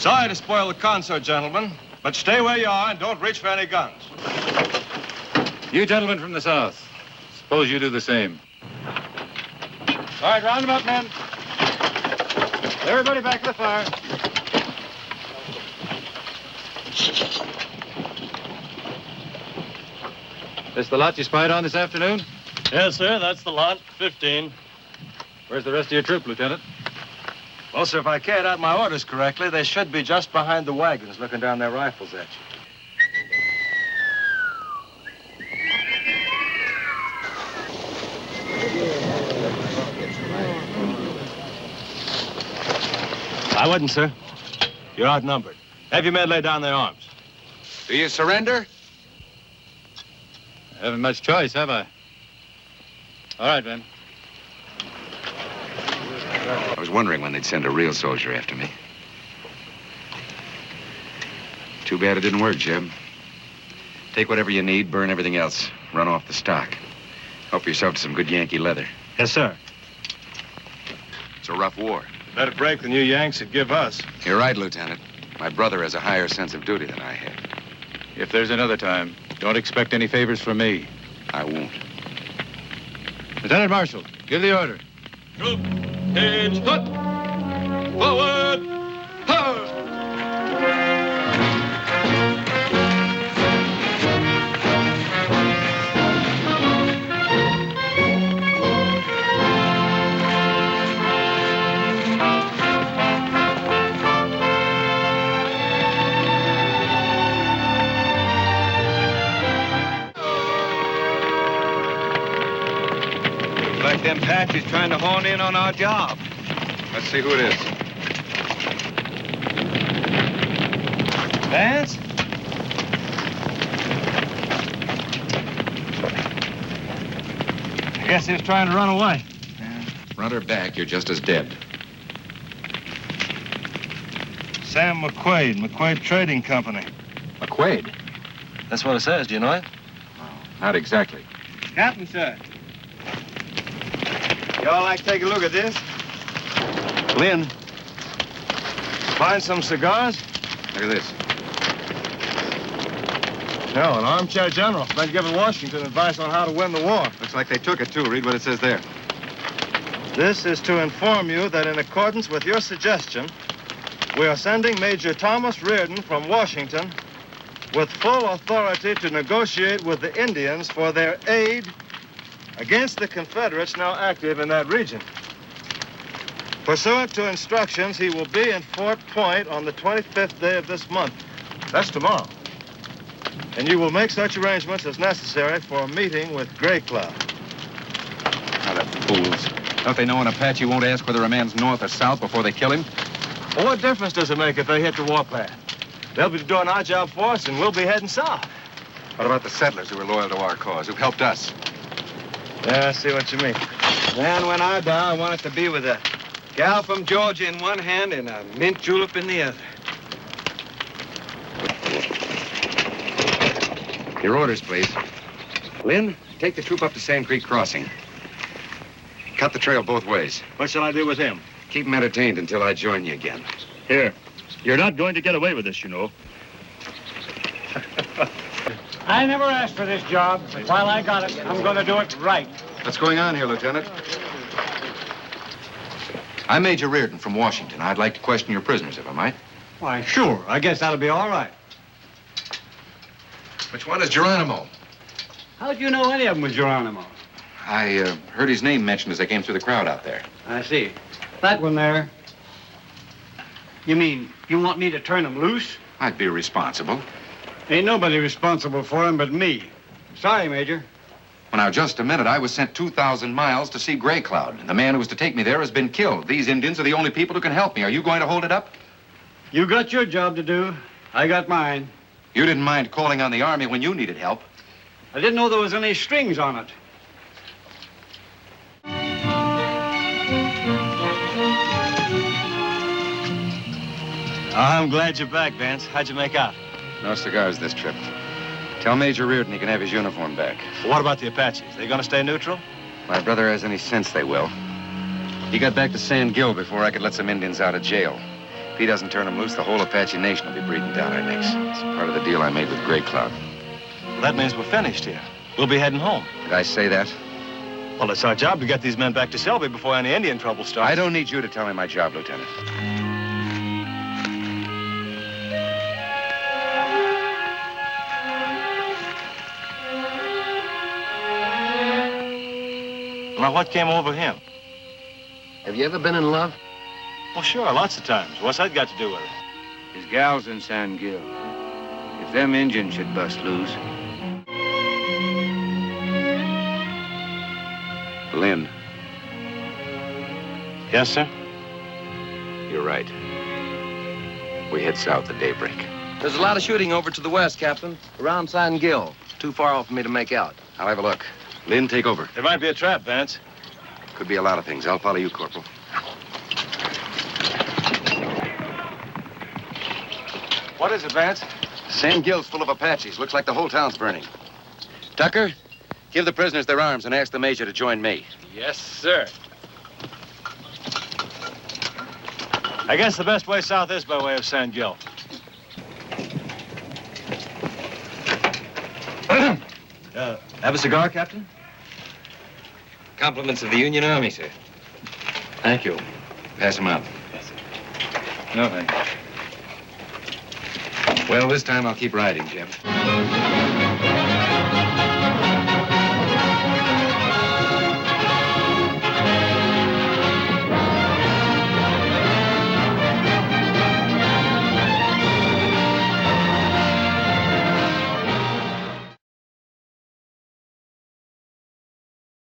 Sorry to spoil the concert, gentlemen, but stay where you are and don't reach for any guns. You gentlemen from the south, suppose you do the same. All right, round them up, men. Everybody back to the fire. This the lot you spied on this afternoon? Yes, sir, that's the lot, 15. Where's the rest of your troop, Lieutenant? Well, sir, if I carried out my orders correctly, they should be just behind the wagons looking down their rifles at you. I wouldn't, sir. You're outnumbered. Have your men lay down their arms. Do you surrender? I haven't much choice, have I? All right, men. I was wondering when they'd send a real soldier after me. Too bad it didn't work, Jeb. Take whatever you need, burn everything else. Run off the stock. Help yourself to some good Yankee leather. Yes, sir. It's a rough war. Better break than you Yanks would give us. You're right, Lieutenant. My brother has a higher sense of duty than I have. If there's another time, don't expect any favors from me. I won't. Lieutenant Marshal, give the order. Troop, heads, foot, forward, ho! Like them Apaches trying to hone in on our job. Let's see who it is. Vance? I guess he was trying to run away. Run her back, you're just as dead. Sam McQuaid, McQuaid Trading Company. McQuaid? That's what it says. Do you know it? Not exactly. Captain, sir. Y'all like to take a look at this? Lynn, find some cigars? Look at this. No, an armchair general. Been giving Washington advice on how to win the war. Looks like they took it, too. Read what it says there. This is to inform you that in accordance with your suggestion, we are sending Major Thomas Reardon from Washington with full authority to negotiate with the Indians for their aid against the Confederates now active in that region. Pursuant to instructions, he will be in Fort Point on the 25th day of this month. That's tomorrow. And you will make such arrangements as necessary for a meeting with Gray Cloud. Now, the fools. Don't they know an Apache won't ask whether a man's north or south before they kill him? Well, what difference does it make if they hit the warpath? They'll be doing our job for us, and we'll be heading south. What about the settlers who were loyal to our cause, who helped us? Yeah, I see what you mean. Then when I die, I want it to be with a gal from Georgia in one hand and a mint julep in the other. Your orders, please. Lynn, take the troop up to Sand Creek Crossing. Cut the trail both ways. What shall I do with him? Keep him entertained until I join you again. Here. You're not going to get away with this, you know. I never asked for this job, but while I got it, I'm going to do it right. What's going on here, Lieutenant? I'm Major Reardon from Washington. I'd like to question your prisoners, if I might. Why, sure. I guess that'll be all right. Which one is Geronimo? How'd you know any of them was Geronimo? I heard his name mentioned as I came through the crowd out there. I see. That one there. You mean you want me to turn him loose? I'd be responsible. Ain't nobody responsible for him but me. Sorry, Major. Well, now, just a minute. I was sent 2,000 miles to see Gray Cloud. The man who was to take me there has been killed. These Indians are the only people who can help me. Are you going to hold it up? You got your job to do. I got mine. You didn't mind calling on the Army when you needed help. I didn't know there was any strings on it. I'm glad you're back, Vance. How'd you make out? No cigars this trip. Tell Major Reardon he can have his uniform back. Well, what about the Apaches? They gonna stay neutral? If my brother has any sense, they will. He got back to San Gil before I could let some Indians out of jail. he doesn't turn them loose, the whole Apache Nation will be breathing down our necks. It's part of the deal I made with Gray Cloud. Well, that means we're finished here. We'll be heading home. Did I say that? Well, it's our job to get these men back to Selby before any Indian trouble starts. I don't need you to tell me my job, Lieutenant. Now, what came over him? Have you ever been in love? Well, sure, lots of times. What's that got to do with it? His gal's in San Gil. If them Indians should bust loose. Lynn. Yes, sir? You're right. We head south at daybreak. There's a lot of shooting over to the west, Captain. Around San Gil. Too far off for me to make out. I'll have a look. Lynn, take over. There might be a trap, Vance. Could be a lot of things. I'll follow you, Corporal. What is it, Vance? San Gil's full of Apaches. Looks like the whole town's burning. Tucker, give the prisoners their arms and ask the Major to join me. Yes, sir. I guess the best way south is by way of San Gil. Have a cigar, Captain? Compliments of the Union Army, sir. Thank you. Pass them out. No, thank you. Well, this time I'll keep riding, Jim.